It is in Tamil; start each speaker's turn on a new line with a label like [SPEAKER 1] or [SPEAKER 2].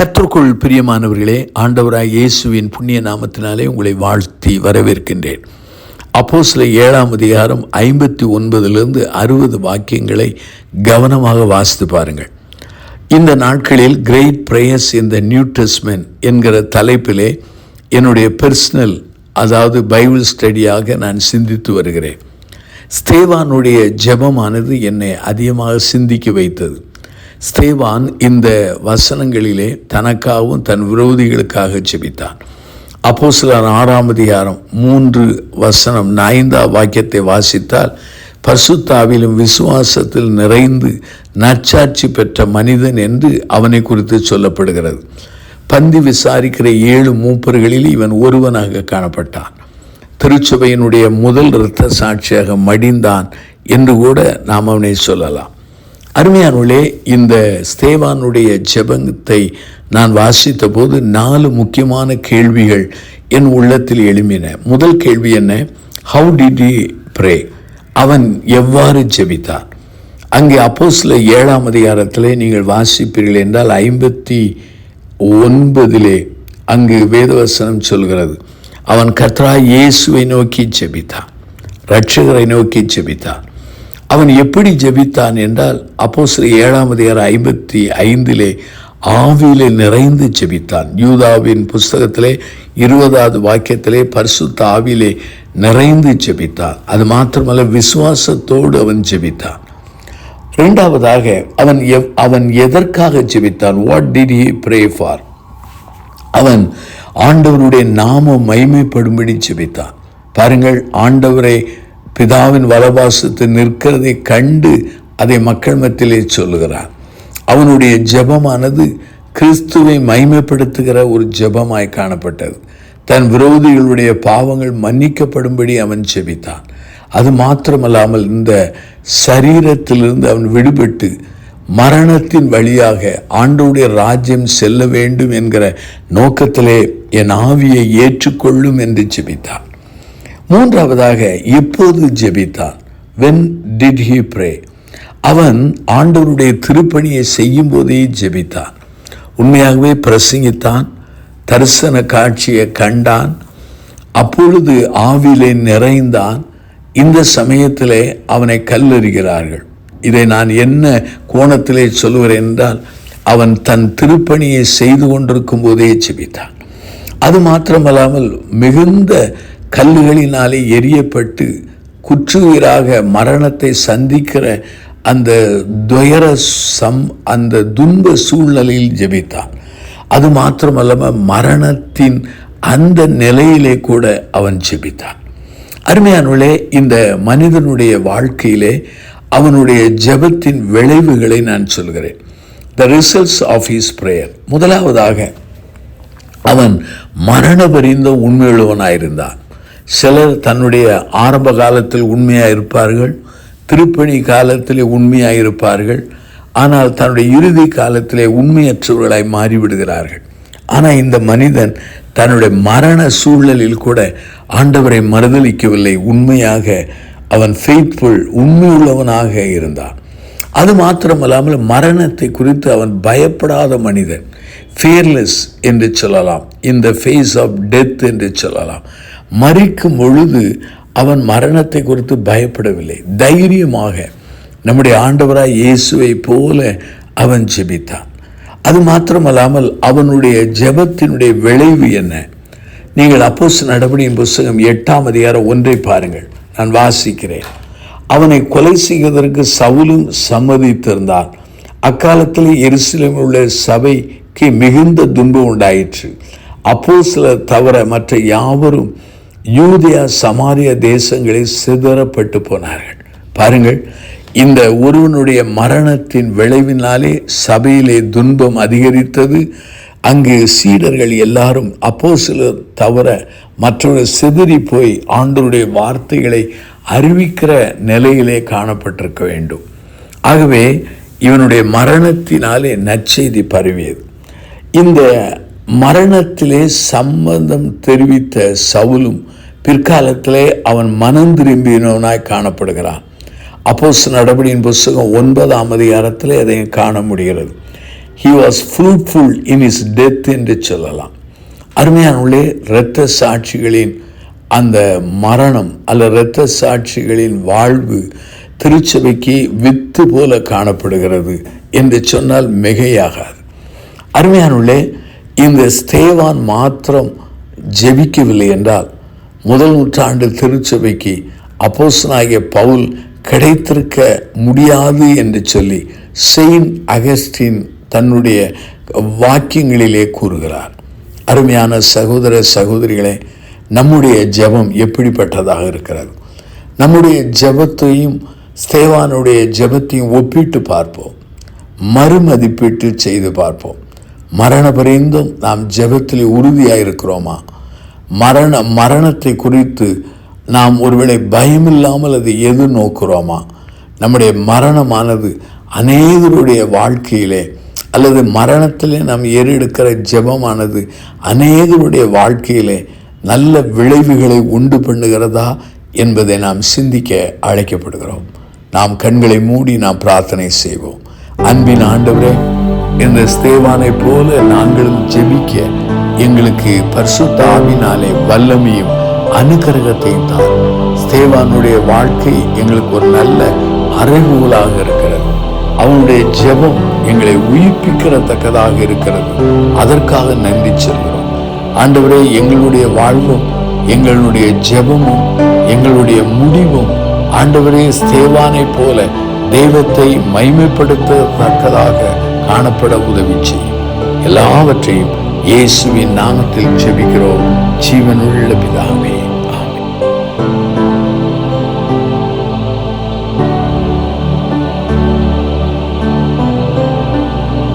[SPEAKER 1] கர்த்தருக்குள் பிரியமானவர்களே, ஆண்டவராய் இயேசுவின் புண்ணிய நாமத்தினாலே உங்களை வாழ்த்தி வரவேற்கின்றேன். அப்போஸ்தலர் 7ஆம் அதிகாரம் 59 60 வாக்கியங்களை கவனமாக வாசித்து பாருங்கள். இந்த நாட்களில் great prayers in the new testament என்கிற தலைப்பிலே என்னுடைய பர்சனல், அதாவது பைபிள் ஸ்டடியாக நான் சிந்தித்து வருகிறேன். ஸ்தேவானுடைய ஜெபமானது என்னை அதிகமாக சிந்திக்க வைத்தது. ஸ்தேவான் இந்த வசனங்களிலே தனக்காகவும் தன் விரோதிகளுக்காக ஜெபித்தான். அப்போஸ்தலர் 6ஆம் அதிகாரம் 3 வாக்கியத்தை வாசித்தால், பரிசுத்த ஆவியிலும் விசுவாசத்தில் நிறைந்து நற்சாட்சி பெற்ற மனிதன் என்று அவனை குறித்து சொல்லப்படுகிறது. பந்தி விசாரிக்கிற 7 மூப்பர்களில் இவன் ஒருவனாக காணப்பட்டான். திருச்சபையினுடைய முதல் இரத்த சாட்சியாக மடிந்தான் என்று கூட நாம் அவனை சொல்லலாம். அருமையானவர்களே, இந்த ஸ்தேவானுடைய ஜெபத்தை நான் வாசித்த போது 4 முக்கியமான கேள்விகள் என் உள்ளத்தில் எழும்பின. முதல் கேள்வி என்ன? How did he pray? அவன் எவ்வாறு ஜெபித்தான்? அங்கே அப்போஸ்தலர் 7ஆம் அதிகாரத்திலே நீங்கள் வாசிப்பீர்கள் என்றால் 59 அங்கு வேதவசனம் சொல்கிறது, அவன் கர்த்தராகிய இயேசுவை நோக்கி ஜெபித்தான், இரட்சகரை நோக்கி ஜெபித்தான். அவன் எப்படி ஜெபித்தான் என்றால், அப்போஸ்தலர் 7ஆம் அதிகாரம் 55 ஆவியிலே நிறைந்து ஜெபித்தான். யூதாவின் புஸ்தகத்திலே 20வது வாக்கியத்திலே பரிசுத்த ஆவியிலே நிறைந்து ஜெபித்தான். அது மாத்திரமல்ல, விசுவாசத்தோடு அவன் ஜெபித்தான். இரண்டாவதாக அவன் எதற்காக ஜெபித்தான்? What did he pray for? அவன் ஆண்டவருடைய நாமம் மகிமைப்படும்படி ஜெபித்தான். பாருங்கள், ஆண்டவரை பிதாவின் வலபாசத்தில் நிற்கிறதை கண்டு அதை மக்கள் மத்தியிலே சொல்லுகிறார். அவனுடைய ஜெபமானது கிறிஸ்துவை மகிமைப்படுத்துகிற ஒரு ஜெபமாய் காணப்பட்டது. தன் விரோதிகளுடைய பாவங்கள் மன்னிக்கப்படும்படி அவன் ஜெபித்தான். அது மாத்திரமல்லாமல் இந்த சரீரத்திலிருந்து அவன் விடுபட்டு மரணத்தின் வழியாக ஆண்டவருடைய ராஜ்யம் செல்ல வேண்டும் என்கிற நோக்கத்திலே என் ஆவியை ஏற்றுக்கொள்ளும் என்று ஜெபித்தான். மூன்றாவதாக எப்போது ஜெபித்தான்? when did he pray? அவன் ஆண்டவருடைய திருப்பணியை செய்யும் போதே ஜெபித்தான். உண்மையாகவே பிரசங்கித்தான், தரிசன காட்சியை கண்டான், அப்பொழுது ஆவியிலே நிறைந்தான். இந்த சமயத்திலே அவனை கல்லெறிகிறார்கள். இதை நான் என்ன கோணத்திலே சொல்லுகிறேன் என்றால், அவன் தன் திருப்பணியை செய்து கொண்டிருக்கும் போதே ஜெபித்தான். அது மாத்திரமல்லாமல் மிகுந்த கல்லுகளினாலே எரியப்பட்டு குற்றுயிராக மரணத்தை சந்திக்கிற அந்த அந்த துன்ப சூழ்நிலையில் ஜெபித்தான். அது மாத்திரமல்லாமல் மரணத்தின் அந்த நிலையிலே கூட அவன் ஜெபித்தான். அருமையானவர்களே, இந்த மனிதனுடைய வாழ்க்கையிலே அவனுடைய ஜெபத்தின் விளைவுகளை நான் சொல்கிறேன். The results of his prayer. முதலாவதாக, அவன் மரண பரிந்த உண்மையுள்ளவனாயிருந்தான். சிலர் தன்னுடைய ஆரம்ப காலத்தில் உண்மையாக இருப்பார்கள், திருப்பணி காலத்திலே உண்மையாக இருப்பார்கள், ஆனால் தன்னுடைய இறுதி காலத்திலே உண்மையற்றவர்களாய் மாறிவிடுகிறார்கள். ஆனால் இந்த மனிதன் தன்னுடைய மரண சூழலில் கூட ஆண்டவரை மறுதலிக்கவில்லை. உண்மையாக அவன் ஃபெய்த்ஃபுல், உண்மையுள்ளவனாக இருந்தான். அது மாத்திரமல்லாமல் மரணத்தை குறித்து அவன் பயப்படாத மனிதன். ஃபியர்லெஸ் என்று சொல்லலாம், இன் த ஃபேஸ் ஆஃப் டெத் என்று சொல்லலாம். மரிக்கும் பொழுது அவன் மரணத்தை குறித்து பயப்படவில்லை. தைரியமாக நம்முடைய ஆண்டவராய் இயேசுவை போல அவன் ஜெபித்தான். அது மாத்திரமல்லாமல் அவனுடைய ஜெபத்தினுடைய விளைவு என்ன? நீங்கள் அப்போஸ்தலர் நடபடியின் புஸ்தகம் 8ஆம் அதிகாரம் 1 பாருங்கள். நான் வாசிக்கிறேன். அவனை கொலை செய்வதற்கு சவுலும் சம்மதித்திருந்தான். அக்காலத்தில் எருசலேமில் உள்ள சபைக்கு மிகுந்த துன்பம் உண்டாயிற்று. அப்போஸ்தலர் தவிர மற்ற யாவரும் யூதேயா சமாரிய தேசங்களில் சிதறப்பட்டு போனார்கள். பாருங்கள், இந்த ஒருவனுடைய மரணத்தின் விளைவினாலே சபையிலே துன்பம் அதிகரித்தது. அங்கு சீடர்கள் எல்லாரும் அப்போஸ்தலர் தவிர மற்றவர்கள் சிதறி போய் ஆண்டவருடைய வார்த்தைகளை அறிவிக்கிற நிலையிலே காணப்பட்டிருக்க வேண்டும். ஆகவே இவனுடைய மரணத்தினாலே நற்செய்தி பரவியது. இந்த மரணத்திலே சம்பந்தம் தெரிவித்த சவுலும் பிற்காலத்திலே அவன் மனம் திரும்பினவனாய் காணப்படுகிறான். அப்போஸ்தலர் நடபடியின் புஸ்தகம் 9ஆம் அதிகாரத்திலே அதை காண முடிகிறது. he was fruitful in his death என்று சொல்லலாம். அருமையானவர்களே, இரத்த சாட்சிகளின் அந்த மரணம் அல்ல இரத்த சாட்சிகளின் வாழ்வு திருச்சபைக்கு வித்து போல காணப்படுகிறது என்று சொன்னால் மிகையாகாது. அருமையானவர்களே, இந்த ஸ்தேவான் மாத்திரம் ஜெபிக்கவில்லை என்றால் முதல் நூற்றாண்டு திருச்சபைக்கு அப்போஸ்தலனாகிய பவுல் கிடைத்திருக்க முடியாது என்று சொல்லி செயின்ட் அகஸ்டின் தன்னுடைய வாக்கியங்களிலே கூறுகிறார். அருமையான சகோதர சகோதரிகளே, நம்முடைய ஜெபம் எப்படிப்பட்டதாக இருக்கிறது? நம்முடைய ஜெபத்தையும் ஸ்தேவானுடைய ஜெபத்தையும் ஒப்பிட்டு பார்ப்போம், மறுமதிப்பீட்டு செய்து பார்ப்போம். மரண பரியந்தம் நாம் ஜெபத்தில் உறுதியாக இருக்கிறோமா? மரணத்தை குறித்து நாம் ஒருவேளை பயமில்லாமல் அதை எதிர்நோக்கிறோமா? நம்முடைய மரணமானது அநேகருடைய வாழ்க்கையிலே அல்லது மரணத்திலே நாம் ஏறெடுக்கிற ஜெபமானது அநேகருடைய வாழ்க்கையிலே நல்ல விளைவுகளை உண்டு பண்ணுகிறதா என்பதை நாம் சிந்திக்க அழைக்கப்படுகிறோம். நாம் கண்களை மூடி நாம் பிரார்த்தனை செய்வோம். அன்பின் ஆண்டவரே, இந்த ஸ்தேவானை போல நாங்களும் ஜெபிக்க எங்களுக்கு பரிசுத்த ஆவியினாலே வல்லமையும் அனுக்கிரகத்தையும் தான். ஸ்தேவானுடைய வாழ்க்கை எங்களுக்கு ஒரு நல்ல அறைகூலாக இருக்கிறது. அவனுடைய ஜெபம் எங்களை உயிர்ப்பிக்கிறத்தக்கதாக இருக்கிறது. அதற்காக நன்றி சொல்கிறோம். ஆண்டவரே, எங்களுடைய வாழ்வும் எங்களுடைய ஜெபமும் எங்களுடைய முடிவும் ஆண்டவரே ஸ்தேவானை போல தெய்வத்தை மைமைப்படுத்தத்தக்கதாக காணப்பட உதவி செய்யும். எல்லாவற்றையும் இயேசுவின் நாமத்தில் ஜெபிக்கிறோம் ஜீவனுள்ள பிதாவே.